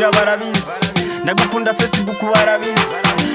muhira barabizi, ndagukunda Facebook barabizi,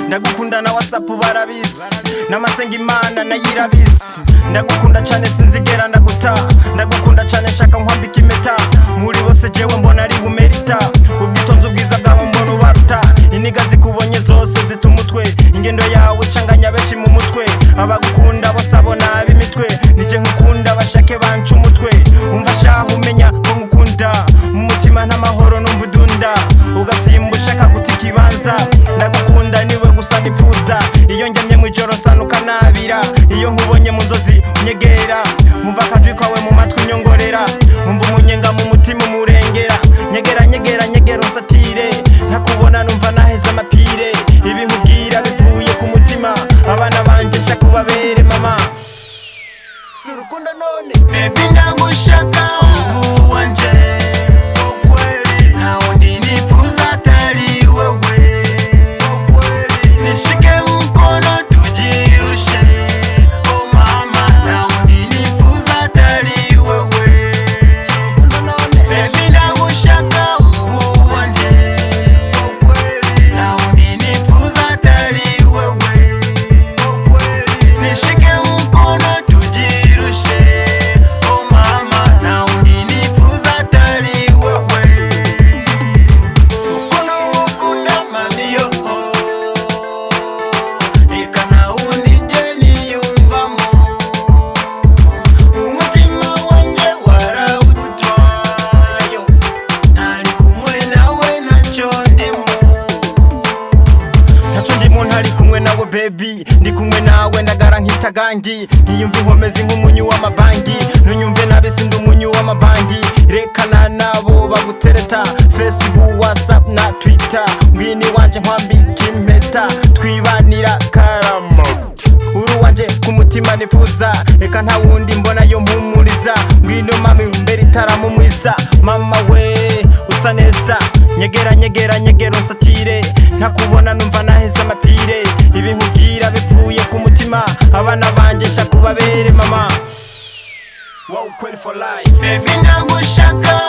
ndagukunda na WhatsApp barabizi, n'amasenga Imana nayirabizi, ndagukunda cyane sinzigera ndaguta, ndagukunda cyane shaka nkwambika impeta, muri bose jewe mbona ari bumerita, ubwitonzi ubwiza bwawe mbona ubaruta, iniga zikubonye zose zita umutwe, ingendo yawe canganya benshi mu mutwe, abagukunda bose abona ab'imitwe, nije nkukunda bashake banca umutwe, umva shaho umenya ko ngukunda, mu mutima n'amahoro numva udunda, ugasimba ushaka guta ikibanza, ndagukunda niwe gusa nipfuza, iyo ngemye mwijoro sanuka nabira, iyo nkubonye mu nzozi unyegera, mumva akajwi kawe mu matwi unyongorera, umva umunyenga mu mutima umurengera, nyegera nyegera nyegera unsatire, ntakubona numva naheze amapire, ibi nkubwira bivuye ku mutima, abana banje shaka ubabere mama, surukunda none baby ndagushaka uruwanje, ukweli nta wundi nifuza atari wewe, ukweli nishike mkono tujirushe, oh mama nta wundi nifuza atari wewe, surukunda none baby ndagushaka uruwanje, ukweli nta wundi nifuza atari wewe, ukweli nishike mkono tujirushe, oh mama nta wundi nifuza atari wewe, ukono ukunda mamiyo, eka nta wundi je niyumvamo, umutima wanjye warawutwaye, ntari kumwe nawe ntacyo ndimo, ntacyo ndimo ntari kumwe nawe baby, ndi kumwe nawe ndagara nk'itagangi, ntiyumve inkomezi nk'umunyu w'amabangi, ntunyumve nabi sindi umunyu w'amabangi, rekana nabo bagutereta, Facebook WhatsApp na Twitter, ngwini wanje nkwambika impeta, twibanira karama, uruwanje ku mutima nifuza, eka nta wundi mbona yo mpumuriza, ngwino mami mbere itaramu mwiza, mama we usa neza, nyegera nyegera nyegera unsatire, ntakubona numva naheze amapire, ibi nkubwira bivuye ku mutima, abana banje shaka ubabere mama, wow kweli for life, baby ndagushaka